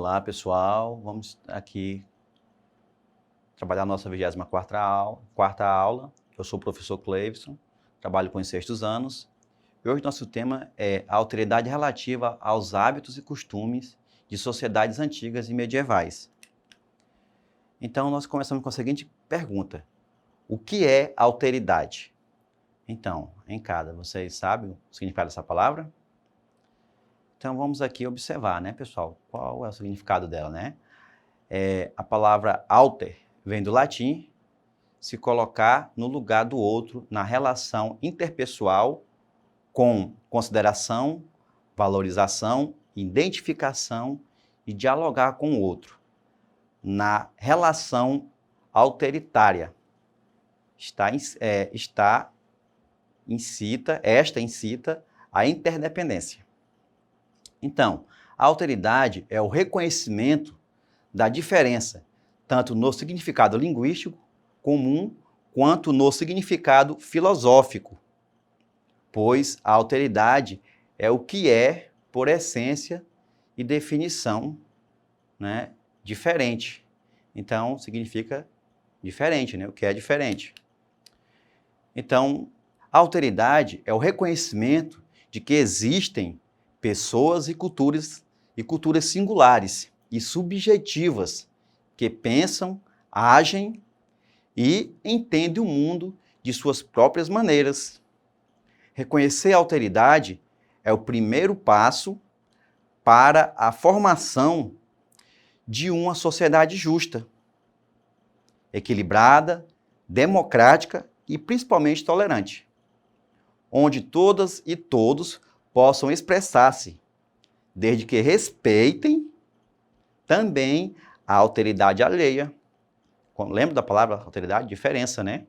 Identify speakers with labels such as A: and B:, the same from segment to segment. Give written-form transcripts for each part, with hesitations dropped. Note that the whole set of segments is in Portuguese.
A: Olá, pessoal. Vamos aqui trabalhar a nossa 24ª aula. Eu sou o professor Cleivson, trabalho com os sextos anos. E hoje nosso tema é a alteridade relativa aos hábitos e costumes de sociedades antigas e medievais. Então, nós começamos com a seguinte pergunta. O que é alteridade? Então, vocês sabem o significado dessa palavra? Então, vamos aqui observar, né, pessoal? Qual é o significado dela, né? A palavra alter vem do latim, se colocar no lugar do outro na relação interpessoal com consideração, valorização, identificação e dialogar com o outro. Na relação alteritária. Esta incita a interdependência. Então, a alteridade é o reconhecimento da diferença, tanto no significado linguístico comum, quanto no significado filosófico, pois a alteridade é o que é, por essência e definição, né, diferente. Então, significa diferente, né, o que é diferente. Então, a alteridade é o reconhecimento de que existem pessoas e culturas singulares e subjetivas que pensam, agem e entendem o mundo de suas próprias maneiras. Reconhecer a alteridade é o primeiro passo para a formação de uma sociedade justa, equilibrada, democrática e principalmente tolerante, onde todas e todos possam expressar-se, desde que respeitem também a alteridade alheia. Lembra da palavra alteridade? Diferença, né?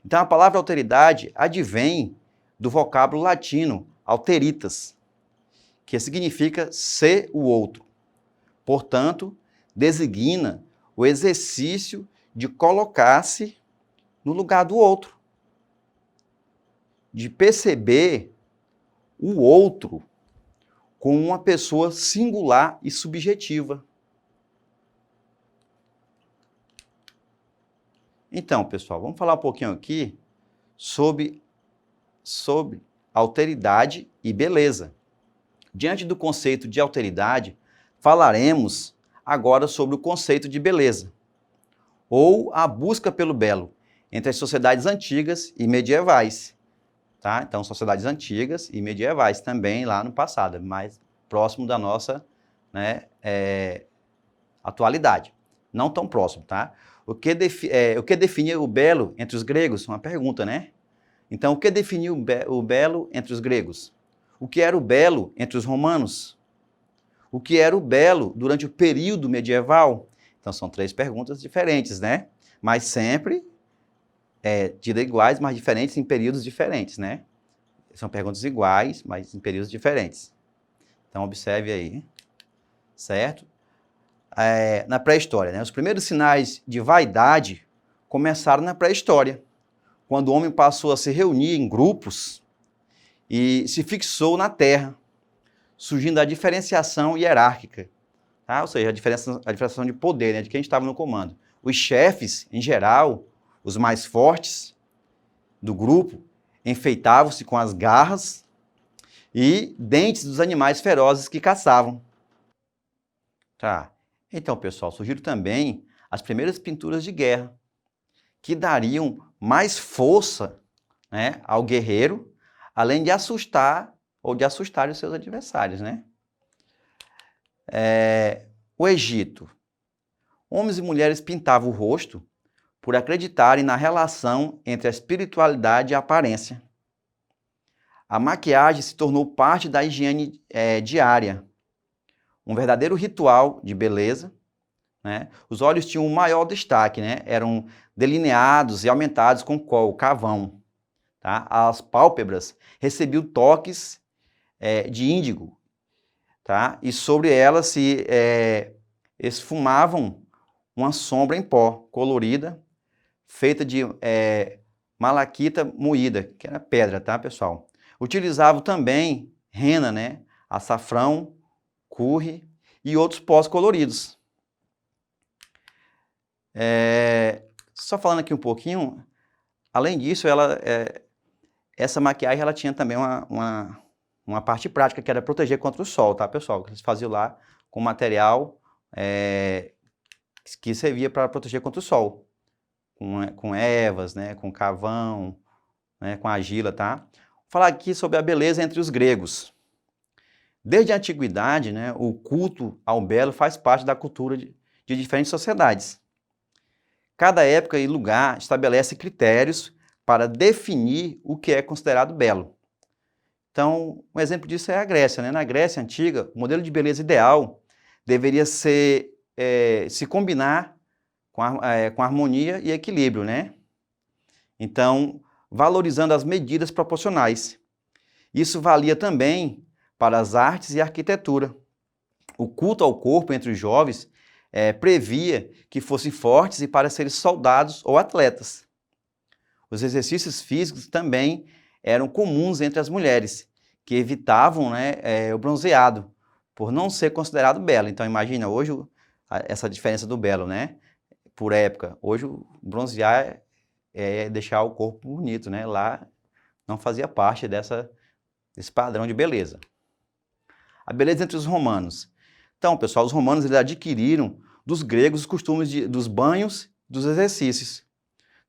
A: Então, a palavra alteridade advém do vocábulo latino alteritas, que significa ser o outro. Portanto, designa o exercício de colocar-se no lugar do outro, de perceber o outro como uma pessoa singular e subjetiva. Então, pessoal, vamos falar um pouquinho aqui sobre alteridade e beleza. Diante do conceito de alteridade, falaremos agora sobre o conceito de beleza, ou a busca pelo belo, entre as sociedades antigas e medievais. Tá? Então, sociedades antigas e medievais também lá no passado, mais próximo da nossa, né, atualidade. Não tão próximo, tá? O que definia o belo entre os gregos? Uma pergunta, né? Então, o que definia o belo entre os gregos? O que era o belo entre os romanos? O que era o belo durante o período medieval? Então, são três perguntas diferentes, né? Mas sempre tidas iguais, mas diferentes em períodos diferentes, né? São perguntas iguais, mas em períodos diferentes. Então, observe aí, certo? Na pré-história, né? Os primeiros sinais de vaidade começaram na pré-história, quando o homem passou a se reunir em grupos e se fixou na terra, surgindo a diferenciação hierárquica, tá? Ou seja, a diferenciação de poder, né? De quem estava no comando. Os chefes, em geral, os mais fortes do grupo, enfeitavam-se com as garras e dentes dos animais ferozes que caçavam. Tá. Então, pessoal, surgiram também as primeiras pinturas de guerra, que dariam mais força, né, ao guerreiro, além de assustar os seus adversários, né? O Egito. Homens e mulheres pintavam o rosto por acreditarem na relação entre a espiritualidade e a aparência. A maquiagem se tornou parte da higiene diária, um verdadeiro ritual de beleza, né? Os olhos tinham um maior destaque, né? Eram delineados e aumentados com carvão. Tá? As pálpebras recebiam toques de índigo, tá? E sobre elas se esfumavam uma sombra em pó colorida, feita de malaquita moída, que era pedra, tá, pessoal? Utilizavam também rena, né? Açafrão, curry e outros pós coloridos. Só falando aqui um pouquinho, além disso, essa maquiagem ela tinha também uma parte prática, que era proteger contra o sol, tá, pessoal? Que eles faziam lá com material que servia para proteger contra o sol. Com ervas, né, com carvão, né, com argila, tá? Vou falar aqui sobre a beleza entre os gregos. Desde a antiguidade, né, o culto ao belo faz parte da cultura de diferentes sociedades. Cada época e lugar estabelece critérios para definir o que é considerado belo. Então, um exemplo disso é a Grécia, né? Na Grécia antiga, o modelo de beleza ideal deveria se combinar com harmonia e equilíbrio, né? Então, valorizando as medidas proporcionais. Isso valia também para as artes e a arquitetura. O culto ao corpo entre os jovens previa que fossem fortes e para serem soldados ou atletas. Os exercícios físicos também eram comuns entre as mulheres, que evitavam, né, o bronzeado, por não ser considerado belo. Então, imagina, hoje, essa diferença do belo, né? Por época. Hoje, o bronzear é deixar o corpo bonito, né? Lá não fazia parte desse padrão de beleza. A beleza entre os romanos. Então, pessoal, os romanos eles adquiriram dos gregos os costumes dos banhos, dos exercícios.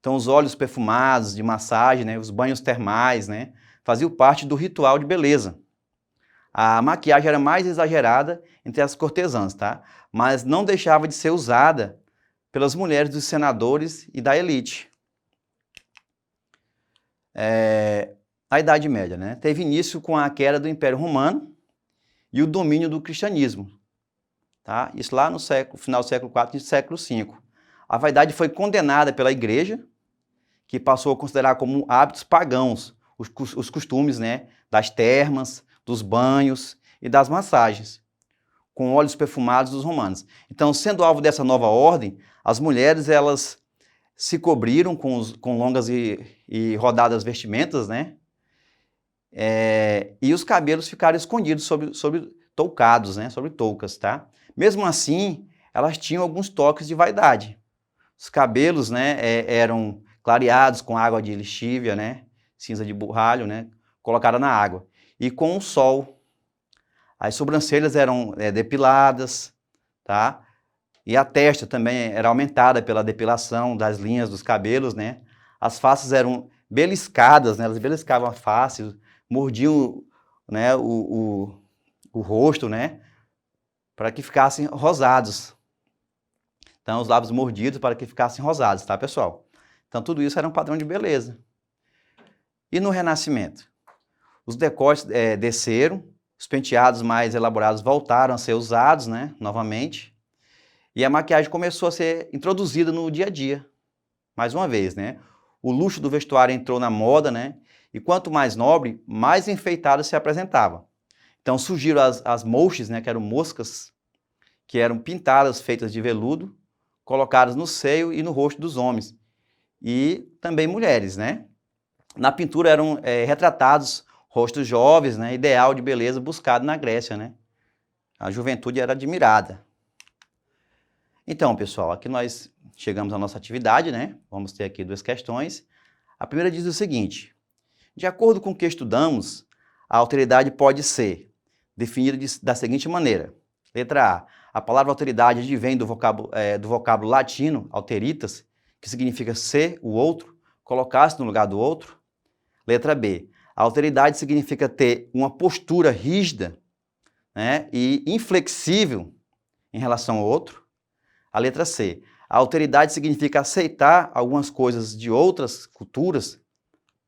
A: Então, os óleos perfumados de massagem, né? Os banhos termais, né? Faziam parte do ritual de beleza. A maquiagem era mais exagerada entre as cortesãs, tá? Mas não deixava de ser usada pelas mulheres dos senadores e da elite. A Idade Média, né? Teve início com a queda do Império Romano e o domínio do cristianismo. Tá? Isso lá no final do século IV e século V. A vaidade foi condenada pela Igreja, que passou a considerar como hábitos pagãos os costumes, né? Das termas, dos banhos e das massagens, com óleos perfumados dos romanos. Então, sendo alvo dessa nova ordem, as mulheres elas se cobriram com longas e rodadas vestimentas, né? E os cabelos ficaram escondidos sobre toucados, né? Sobre toucas, tá? Mesmo assim, elas tinham alguns toques de vaidade. Os cabelos, né, eram clareados com água de lexívia, né? Cinza de burralho, né? Colocada na água. E com o sol. As sobrancelhas eram depiladas, tá? E a testa também era aumentada pela depilação das linhas dos cabelos, né? As faces eram beliscadas, né? Elas beliscavam a face, mordiam, né, o rosto, né? Para que ficassem rosados. Então, os lábios mordidos para que ficassem rosados, tá, pessoal? Então, tudo isso era um padrão de beleza. E no Renascimento? Os decotes desceram, os penteados mais elaborados voltaram a ser usados, né, novamente, e a maquiagem começou a ser introduzida no dia a dia, mais uma vez, né? O luxo do vestuário entrou na moda, né? E quanto mais nobre, mais enfeitado se apresentava. Então surgiram as mouches, né, que eram moscas, que eram pintadas, feitas de veludo, colocadas no seio e no rosto dos homens, e também mulheres, né? Na pintura eram retratados rostos jovens, né, ideal de beleza buscado na Grécia, né? A juventude era admirada. Então, pessoal, aqui nós chegamos à nossa atividade, né? Vamos ter aqui duas questões. A primeira diz o seguinte: de acordo com o que estudamos, a alteridade pode ser definida da seguinte maneira. Letra A palavra alteridade advém do vocábulo latino, alteritas, que significa ser o outro, colocar-se no lugar do outro. Letra B, a alteridade significa ter uma postura rígida, né, e inflexível em relação ao outro. A letra C, a alteridade significa aceitar algumas coisas de outras culturas,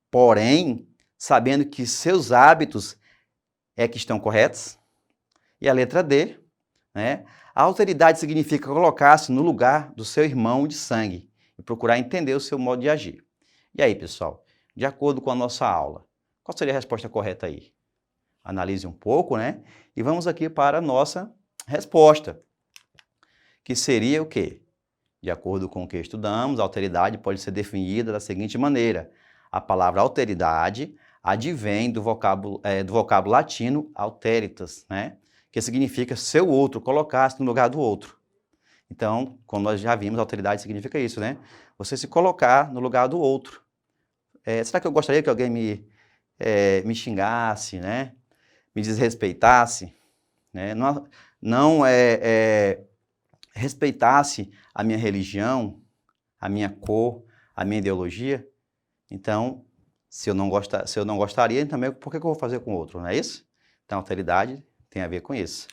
A: porém, sabendo que seus hábitos que estão corretos. E a letra D, né, a alteridade significa colocar-se no lugar do seu irmão de sangue e procurar entender o seu modo de agir. E aí, pessoal, de acordo com a nossa aula, qual seria a resposta correta aí? Analise um pouco, né? E vamos aqui para a nossa resposta, que seria o quê? De acordo com o que estudamos, a alteridade pode ser definida da seguinte maneira. A palavra alteridade advém do vocábulo latino alteritas, né? que significa ser o outro, colocar-se no lugar do outro. Então, como nós já vimos, alteridade significa isso, né? Você se colocar no lugar do outro. Será que eu gostaria que alguém me xingasse, né? Me desrespeitasse, né? Não respeitasse a minha religião, a minha cor, a minha ideologia? Então, se eu não gostaria, também por que eu vou fazer com o outro, não é isso? Então, alteridade tem a ver com isso.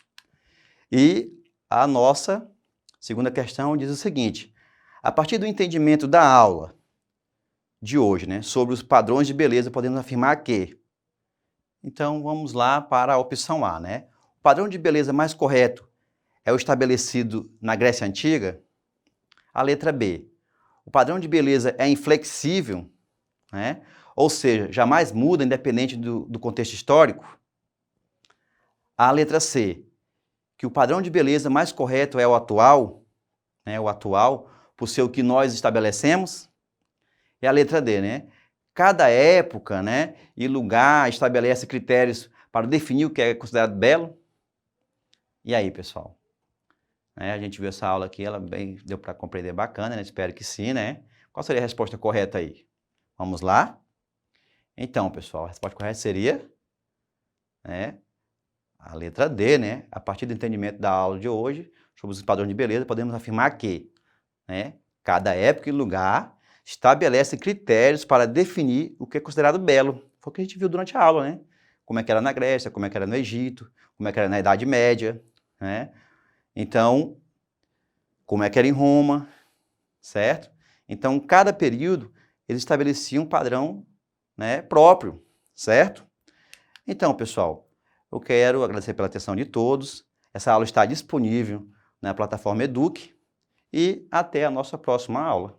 A: E a nossa segunda questão diz o seguinte: a partir do entendimento da aula de hoje, né, sobre os padrões de beleza, podemos afirmar que... Então, vamos lá para a opção A, né? O padrão de beleza mais correto é o estabelecido na Grécia Antiga? A letra B. O padrão de beleza é inflexível, né? Ou seja, jamais muda independente do contexto histórico? A letra C. Que o padrão de beleza mais correto é o atual, né? O atual, por ser o que nós estabelecemos? E a letra D, né? Cada época, né, e lugar estabelece critérios para definir o que é considerado belo? E aí, pessoal? A gente viu essa aula aqui, ela deu para compreender bacana, né? Espero que sim, né? Qual seria a resposta correta aí? Vamos lá? Então, pessoal, a resposta correta seria, né, a letra D, né? A partir do entendimento da aula de hoje, sobre os padrões de beleza, podemos afirmar que, né, cada época e lugar estabelece critérios para definir o que é considerado belo. Foi o que a gente viu durante a aula, né? Como é que era na Grécia, como é que era no Egito, como é que era na Idade Média, né? Então, como é que era em Roma, certo? Então, cada período, eles estabeleciam um padrão, né, próprio, certo? Então, pessoal, eu quero agradecer pela atenção de todos. Essa aula está disponível na plataforma Eduque e até a nossa próxima aula.